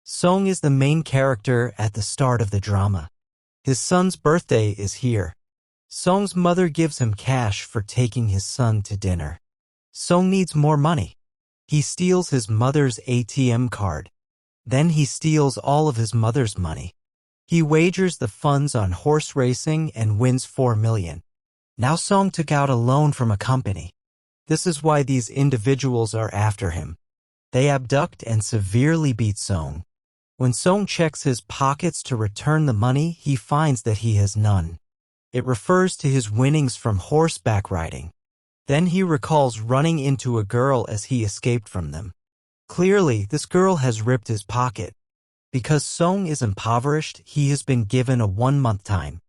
Song is the main character at the start of the drama. His son's birthday is here. Song's mother gives him cash for taking his son to dinner. Song needs more money. He steals his mother's ATM card. Then he steals all of his mother's money. He wagers the funds on horse racing and wins 4 million. Now Song took out a loan from a company. This is why these individuals are after him. They abduct and severely beat Song. When Song checks his pockets to return the money, he finds that he has none. It refers to his winnings from horseback riding. Then he recalls running into a girl as he escaped from them. Clearly, this girl has ripped his pocket. Because Song is impoverished, he has been given a 1-month time.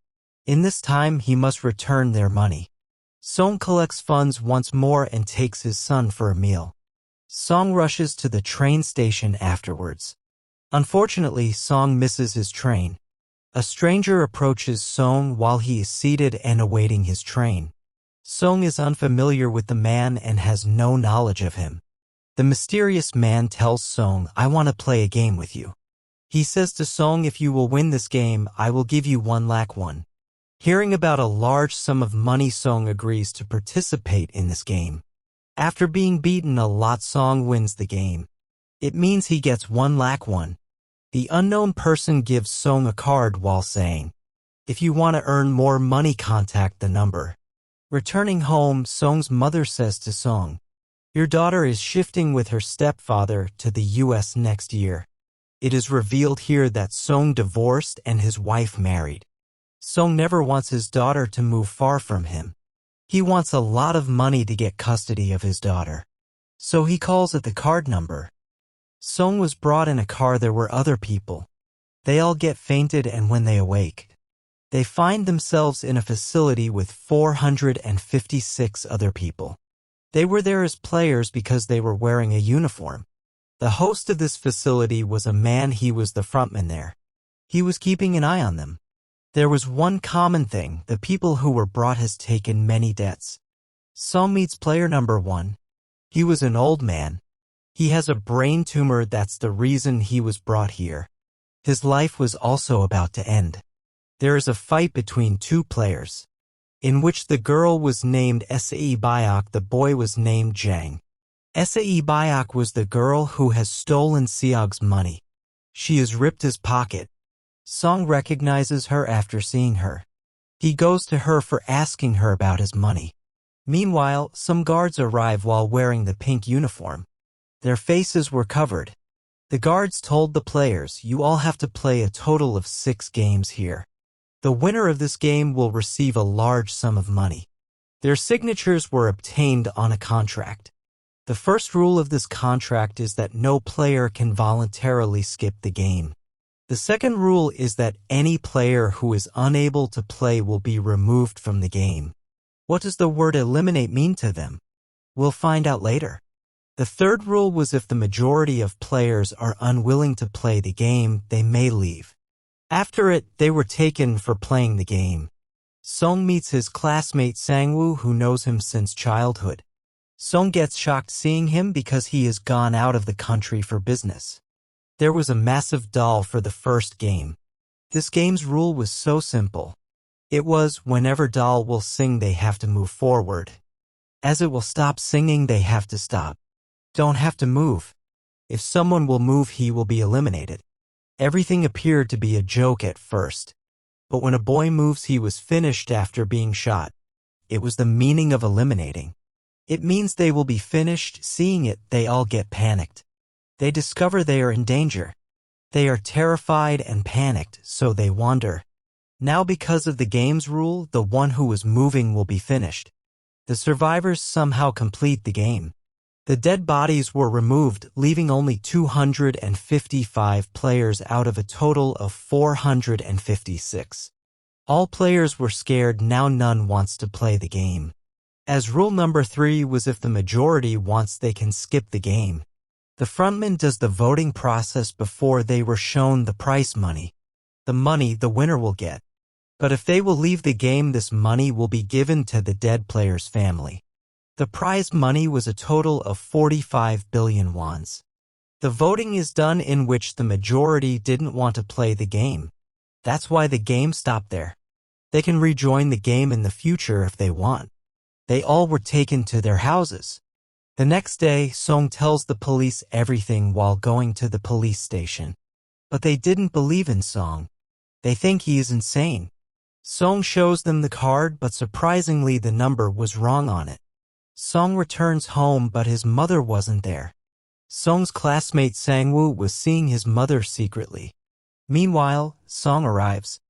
In this time, he must return their money. Song collects funds once more and takes his son for a meal. Song rushes to the train station afterwards. Unfortunately, Song misses his train. A stranger approaches Song while he is seated and awaiting his train. Song is unfamiliar with the man and has no knowledge of him. The mysterious man tells Song, "I want to play a game with you." He says to Song, "If you will win this game, I will give you 1 lakh won." Hearing about a large sum of money, Song agrees to participate in this game. After being beaten a lot, Song wins the game. It means he gets 1 lakh won. The unknown person gives Song a card while saying, "If you want to earn more money, contact the number." Returning home, Song's mother says to Song, "Your daughter is shifting with her stepfather to the US next year." It is revealed here that Song divorced and his wife married. Song never wants his daughter to move far from him. He wants a lot of money to get custody of his daughter. So he calls at the card number. Song was brought in a car. There were other people. They all get fainted, and when they awake, they find themselves in a facility with 456 other people. They were there as players because they were wearing a uniform. The host of this facility was a man. He was the frontman there. He was keeping an eye on them. There was one common thing: the people who were brought has taken many debts. Song meets player number 1. He was an old man. He has a brain tumor. That's the reason he was brought here. His life was also about to end. There is a fight between 2 players, in which the girl was named Sae Byok, the boy was named Jang. Sae Byok was the girl who has stolen Seog's money. She has ripped his pocket. Song recognizes her after seeing her. He goes to her for asking her about his money. Meanwhile, some guards arrive while wearing the pink uniform. Their faces were covered. The guards told the players, "You all have to play a total of 6 games here. The winner of this game will receive a large sum of money." Their signatures were obtained on a contract. The first rule of this contract is that no player can voluntarily skip the game. The second rule is that any player who is unable to play will be removed from the game. What does the word eliminate mean to them? We'll find out later. The third rule was if the majority of players are unwilling to play the game, they may leave. After it, they were taken for playing the game. Song meets his classmate Sang-woo, who knows him since childhood. Song gets shocked seeing him because he has gone out of the country for business. There was a massive doll for the first game. This game's rule was so simple. It was, whenever doll will sing, they have to move forward. As it will stop singing, they have to stop. Don't have to move. If someone will move, he will be eliminated. Everything appeared to be a joke at first. But when a boy moves, he was finished after being shot. It was the meaning of eliminating. It means they will be finished. Seeing it, they all get panicked. They discover they are in danger. They are terrified and panicked, so they wander. Now, because of the game's rule, the one who was moving will be finished. The survivors somehow complete the game. The dead bodies were removed, leaving only 255 players out of a total of 456. All players were scared. Now none wants to play the game. As rule number 3 was, if the majority wants, they can skip the game. The frontman does the voting process before they were shown the prize money. The money the winner will get. But if they will leave the game, this money will be given to the dead player's family. The prize money was a total of 45 billion wons. The voting is done in which the majority didn't want to play the game. That's why the game stopped there. They can rejoin the game in the future if they want. They all were taken to their houses. The next day, Song tells the police everything while going to the police station. But they didn't believe in Song. They think he is insane. Song shows them the card, but surprisingly the number was wrong on it. Song returns home, but his mother wasn't there. Song's classmate Sang-woo was seeing his mother secretly. Meanwhile, Song arrives.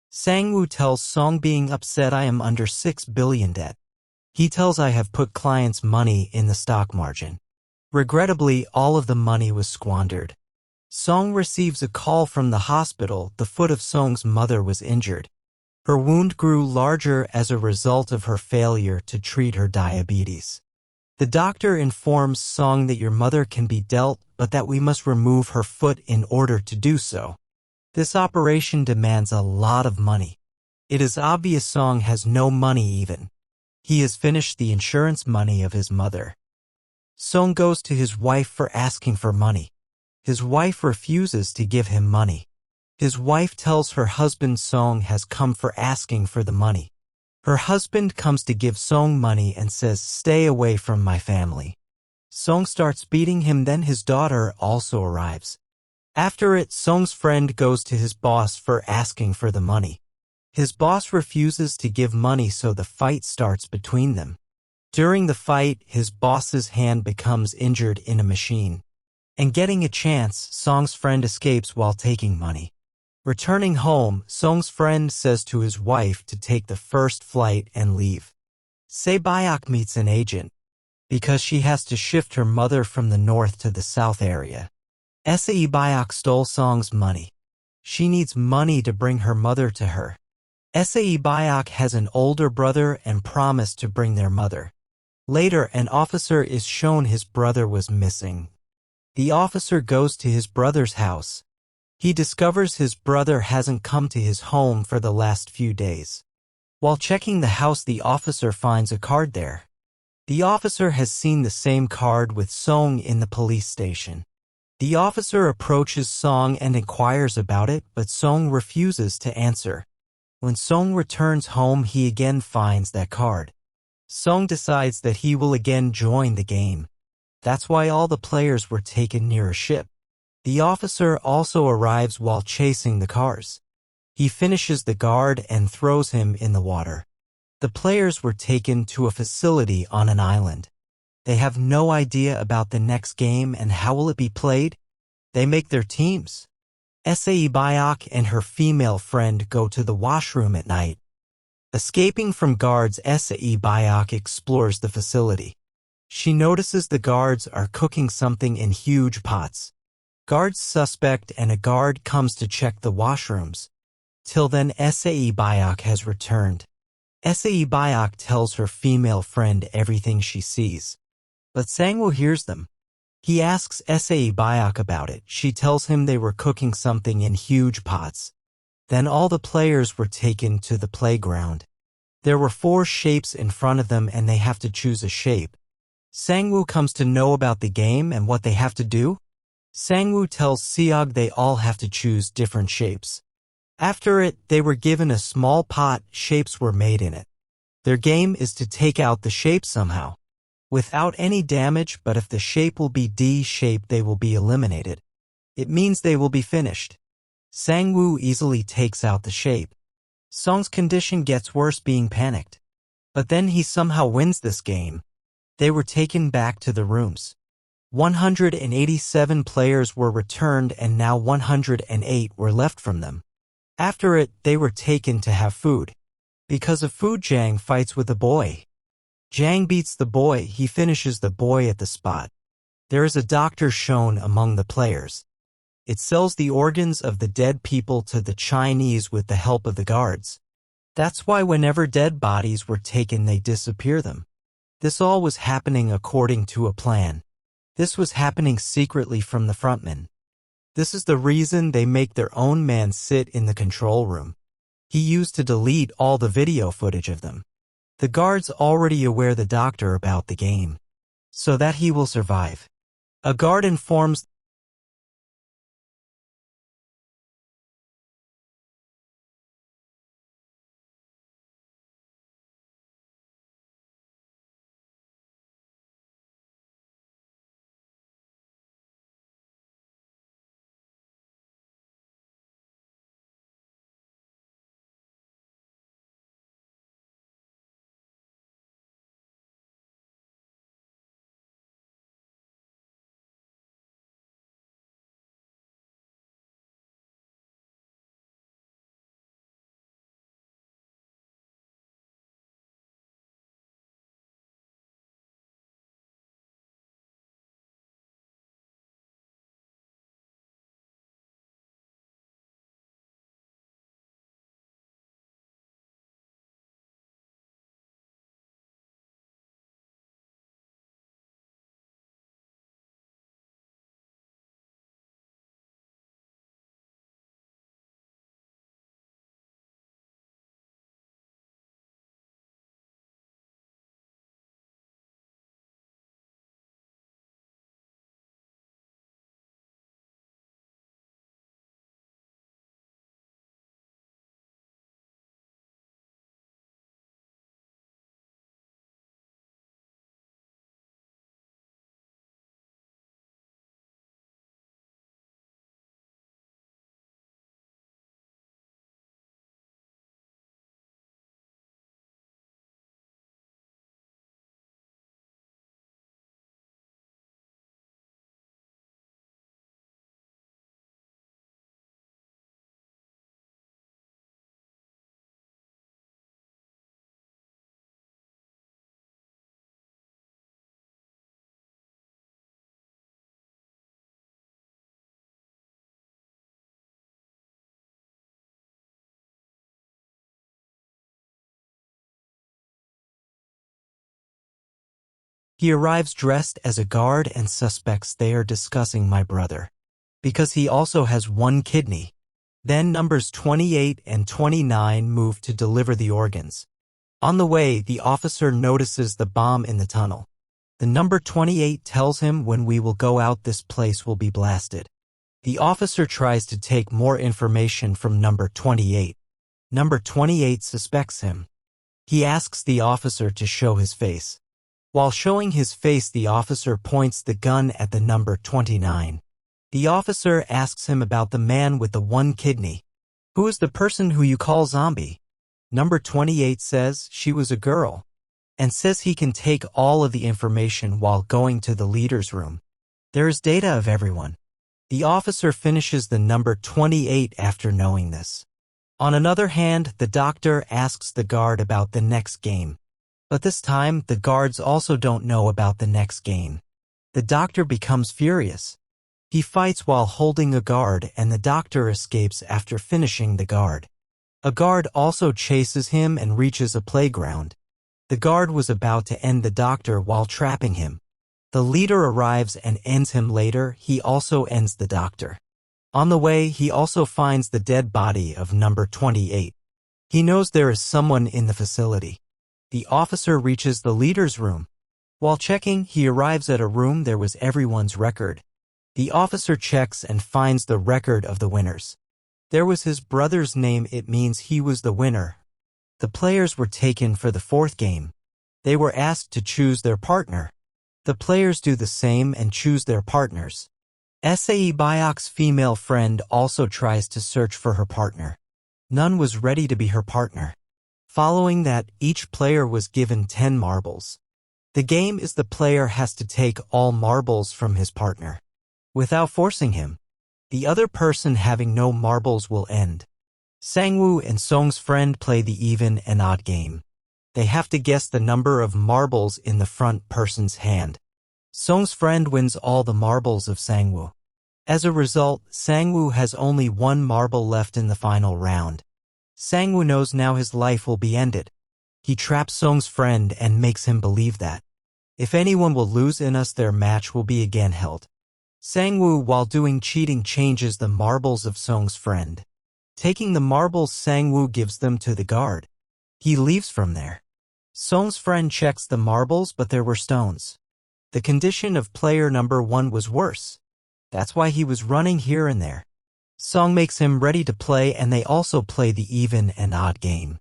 Sang-woo tells Song, being upset, I am under 6 billion debt. He tells I have put clients' money in the stock margin. Regrettably, all of the money was squandered. Song receives a call from the hospital. The foot of Song's mother was injured. Her wound grew larger as a result of her failure to treat her diabetes. The doctor informs Song that your mother can be dealt, but that we must remove her foot in order to do so. This operation demands a lot of money. It is obvious Song has no money even. He has finished the insurance money of his mother. Song goes to his wife for asking for money. His wife refuses to give him money. His wife tells her husband Song has come for asking for the money. Her husband comes to give Song money and says, stay away from my family. Song starts beating him, then his daughter also arrives. After it, Song's friend goes to his boss for asking for the money. His boss refuses to give money, so the fight starts between them. During the fight, his boss's hand becomes injured in a machine. And getting a chance, Song's friend escapes while taking money. Returning home, Song's friend says to his wife to take the first flight and leave. Se Byok meets an agent because she has to shift her mother from the north to the south area. Se Byok stole Song's money. She needs money to bring her mother to her. Se Byok has an older brother and promised to bring their mother. Later, an officer is shown his brother was missing. The officer goes to his brother's house. He discovers his brother hasn't come to his home for the last few days. While checking the house, the officer finds a card there. The officer has seen the same card with Song in the police station. The officer approaches Song and inquires about it, but Song refuses to answer. When Song returns home, he again finds that card. Song decides that he will again join the game. That's why all the players were taken near a ship. The officer also arrives while chasing the cars. He finishes the guard and throws him in the water. The players were taken to a facility on an island. They have no idea about the next game and how will it be played. They make their teams. Se Byok and her female friend go to the washroom at night. Escaping from guards, Se Byok explores the facility. She notices the guards are cooking something in huge pots. Guards suspect and a guard comes to check the washrooms. Till then, Se Byok has returned. Se Byok tells her female friend everything she sees. But Sang-woo hears them. He asks Se Byok about it. She tells him they were cooking something in huge pots. Then all the players were taken to the playground. There were 4 shapes in front of them and they have to choose a shape. Sang-woo comes to know about the game and what they have to do. Sang-woo tells Seog they all have to choose different shapes. After it, they were given a small pot. Shapes were made in it. Their game is to take out the shape somehow, without any damage, but if the shape will be D shape, they will be eliminated. It means they will be finished. Sang-woo easily takes out the shape. Song's condition gets worse, being panicked. But then he somehow wins this game. They were taken back to the rooms. 187 players were returned and now 108 were left from them. After it, they were taken to have food. Because of food, Jang fights with the boy. Jang beats the boy. He finishes the boy at the spot. There is a doctor shown among the players. It sells the organs of the dead people to the Chinese with the help of the guards. That's why whenever dead bodies were taken, they disappear them. This all was happening according to a plan. This was happening secretly from the frontman. This is the reason they make their own man sit in the control room. He used to delete all the video footage of them. The guards already aware the doctor about the game, so that he will survive. A guard informs He arrives dressed as a guard and suspects they are discussing my brother, because he also has one kidney. Then numbers 28 and 29 move to deliver the organs. On the way, the officer notices the bomb in the tunnel. The number 28 tells him when we will go out, this place will be blasted. The officer tries to take more information from number 28. Number 28 suspects him. He asks the officer to show his face. While showing his face, the officer points the gun at the number 29. The officer asks him about the man with the one kidney. Who is the person who you call zombie? Number 28 says she was a girl, and says he can take all of the information while going to the leader's room. There is data of everyone. The officer finishes the number 28 after knowing this. On another hand, the doctor asks the guard about the next game. But this time, the guards also don't know about the next game. The doctor becomes furious. He fights while holding a guard, and the doctor escapes after finishing the guard. A guard also chases him and reaches a playground. The guard was about to end the doctor while trapping him. The leader arrives and ends him later. He also ends the doctor. On the way, he also finds the dead body of number 28. He knows there is someone in the facility. The officer reaches the leader's room. While checking, he arrives at a room there was everyone's record. The officer checks and finds the record of the winners. There was his brother's name. It means he was the winner. The players were taken for the fourth game. They were asked to choose their partner. The players do the same and choose their partners. Sae Byok's female friend also tries to search for her partner. None was ready to be her partner. Following that, each player was given 10 marbles. The game is the player has to take all marbles from his partner, without forcing him. The other person having no marbles will end. Sang-woo and Song's friend play the even and odd game. They have to guess the number of marbles in the front person's hand. Song's friend wins all the marbles of Sang-woo. As a result, Sang-woo has only one marble left in the final round. Sang-woo knows now his life will be ended. He traps Song's friend and makes him believe that if anyone will lose in us, their match will be again held. Sang-woo, while doing cheating, changes the marbles of Song's friend. Taking the marbles, Sang-woo gives them to the guard. He leaves from there. Song's friend checks the marbles, but there were stones. The condition of player number 1 was worse. That's why he was running here and there. Song makes him ready to play, and they also play the even and odd game.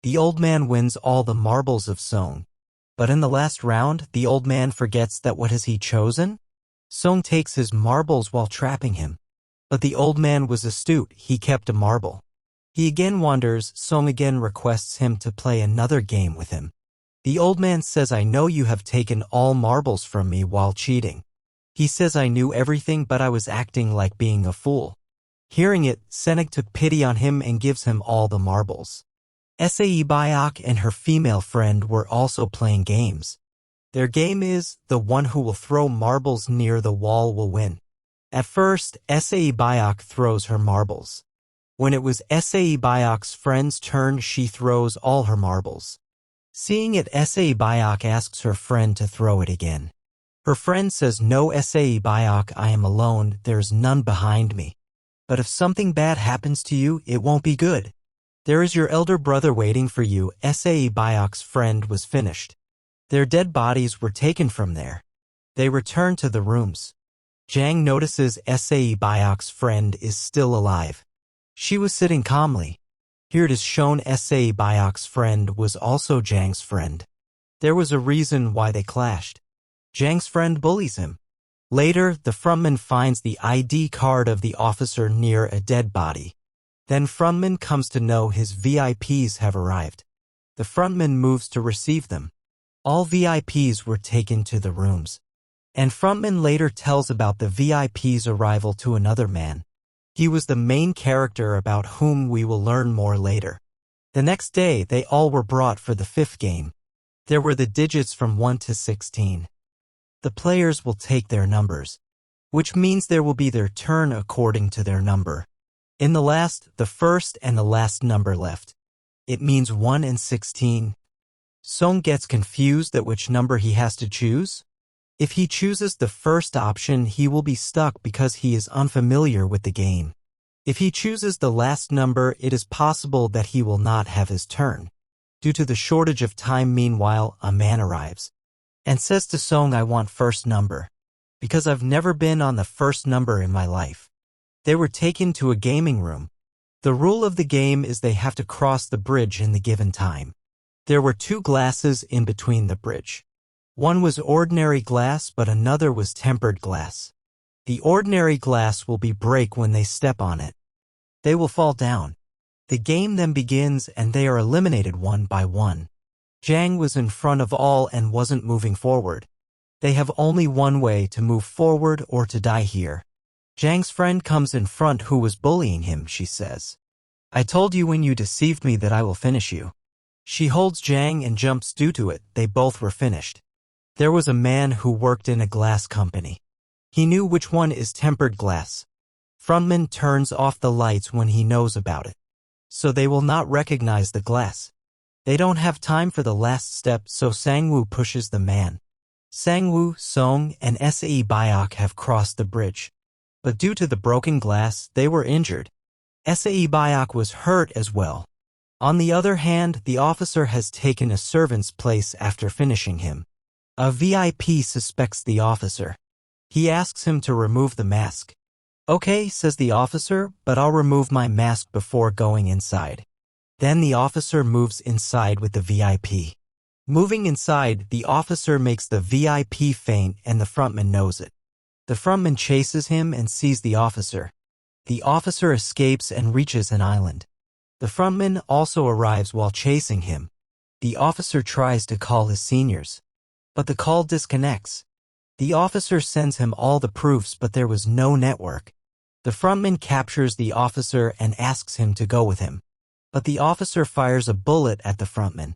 The old man wins all the marbles of Song. But in the last round, the old man forgets that what has he chosen? Song takes his marbles while trapping him. But the old man was astute. He kept a marble. He again wanders. Song again requests him to play another game with him. The old man says, I know you have taken all marbles from me while cheating. He says, I knew everything, but I was acting like being a fool. Hearing it, Senog took pity on him and gives him all the marbles. Sae Byok and her female friend were also playing games. Their game is, the one who will throw marbles near the wall will win. At first, Sae Byok throws her marbles. When it was Sae Byok's friend's turn, she throws all her marbles. Seeing it, Sae Byok asks her friend to throw it again. Her friend says, no, Sae Byok, I am alone, there's none behind me. But if something bad happens to you, it won't be good. There is your elder brother waiting for you. Sae Byok's friend was finished. Their dead bodies were taken from there. They returned to the rooms. Jang notices Sae Byok's friend is still alive. She was sitting calmly. Here it is shown Sae Byok's friend was also Jang's friend. There was a reason why they clashed. Jang's friend bullies him. Later, the frontman finds the ID card of the officer near a dead body. Then frontman comes to know his VIPs have arrived. The frontman moves to receive them. All VIPs were taken to the rooms. And frontman later tells about the VIP's arrival to another man. He was the main character about whom we will learn more later. The next day, they all were brought for the 5th game. There were the digits from 1 to 16. The players will take their numbers, which means there will be their turn according to their number. In the last, the first and the last number left. It means 1 and 16. Song gets confused at which number he has to choose. If he chooses the first option, he will be stuck because he is unfamiliar with the game. If he chooses the last number, it is possible that he will not have his turn. Due to the shortage of time, meanwhile, a man arrives and says to Song, I want first number, because I've never been on the first number in my life. They were taken to a gaming room. The rule of the game is they have to cross the bridge in the given time. There were 2 glasses in between the bridge. One was ordinary glass, but another was tempered glass. The ordinary glass will break when they step on it. They will fall down. The game then begins and they are eliminated one by one. Jang was in front of all and wasn't moving forward. They have only one way to move forward or to die here. Jang's friend comes in front who was bullying him. She says, I told you when you deceived me that I will finish you. She holds Jang and jumps due to it. They both were finished. There was a man who worked in a glass company. He knew which one is tempered glass. Frontman turns off the lights when he knows about it, so they will not recognize the glass. They don't have time for the last step, so Sang-woo pushes the man. Sang-woo, Song, and Sae-byok have crossed the bridge, but due to the broken glass, they were injured. Sae-byok was hurt as well. On the other hand, the officer has taken a servant's place after finishing him. A VIP suspects the officer. He asks him to remove the mask. Okay, says the officer, but I'll remove my mask before going inside. Then the officer moves inside with the VIP. Moving inside, the officer makes the VIP faint and the frontman knows it. The frontman chases him and sees the officer. The officer escapes and reaches an island. The frontman also arrives while chasing him. The officer tries to call his seniors, but the call disconnects. The officer sends him all the proofs, but there was no network. The frontman captures the officer and asks him to go with him, but the officer fires a bullet at the frontman.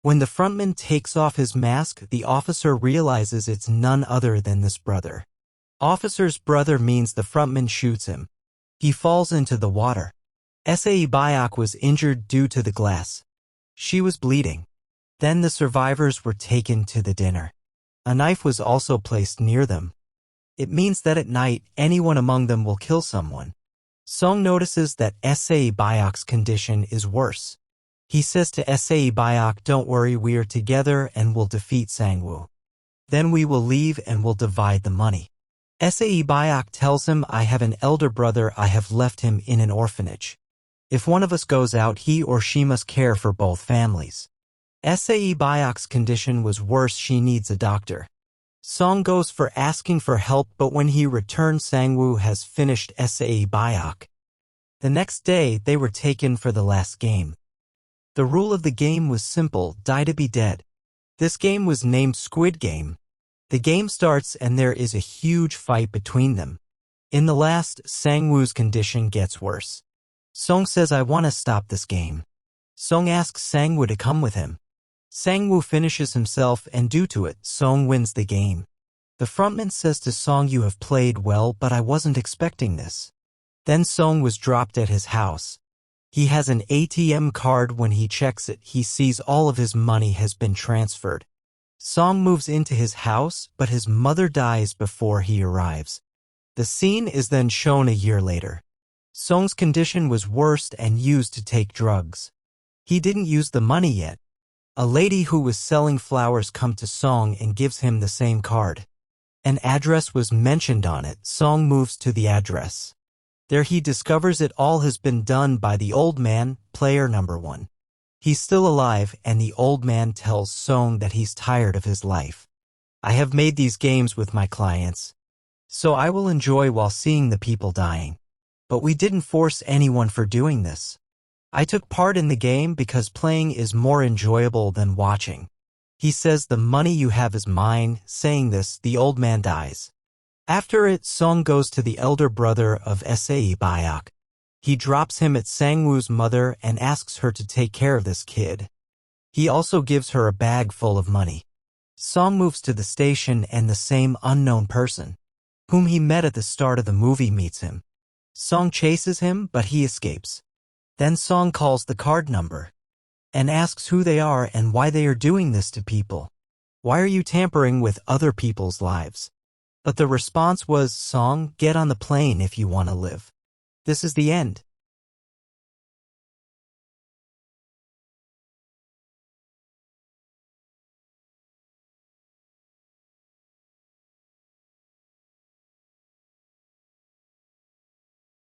When the frontman takes off his mask, the officer realizes it's none other than this brother. Officer's brother means the frontman shoots him. He falls into the water. Sae-byok was injured due to the glass. She was bleeding. Then the survivors were taken to the dinner. A knife was also placed near them. It means that at night, anyone among them will kill someone. Song notices that Sae-byok's condition is worse. He says to Sae-byok, don't worry, we are together and will defeat Sang-woo. Then we will leave and will divide the money. Sae-byok tells him, I have an elder brother, I have left him in an orphanage. If one of us goes out, he or she must care for both families. Sae-byok's condition was worse, she needs a doctor. Song goes for asking for help, but when he returns, Sang-woo has finished Sae-byok. The next day, they were taken for the last game. The rule of the game was simple, die to be dead. This game was named Squid Game. The game starts and there is a huge fight between them. In the last, Sang-woo's condition gets worse. Song says, I want to stop this game. Song asks Sang-woo to come with him. Sang-woo finishes himself and due to it, Song wins the game. The frontman says to Song, you have played well, but I wasn't expecting this. Then Song was dropped at his house. He has an ATM card. When he checks it, he sees all of his money has been transferred. Song moves into his house, but his mother dies before he arrives. The scene is then shown a year later. Song's condition was worse and used to take drugs. He didn't use the money yet. A lady who was selling flowers comes to Song and gives him the same card. An address was mentioned on it. Song moves to the address. There he discovers it all has been done by the old man, player number 1. He's still alive, and the old man tells Song that he's tired of his life. I have made these games with my clients, so I will enjoy while seeing the people dying. But we didn't force anyone for doing this. I took part in the game because playing is more enjoyable than watching. He says, the money you have is mine. Saying this, the old man dies. After it, Song goes to the elder brother of Sae-byok. He drops him at Sang-woo's mother and asks her to take care of this kid. He also gives her a bag full of money. Song moves to the station and the same unknown person, whom he met at the start of the movie, meets him. Song chases him, but he escapes. Then Song calls the card number. and asks who they are and why they are doing this to people. Why are you tampering with other people's lives? But the response was, Song, get on the plane if you want to live. This is the end.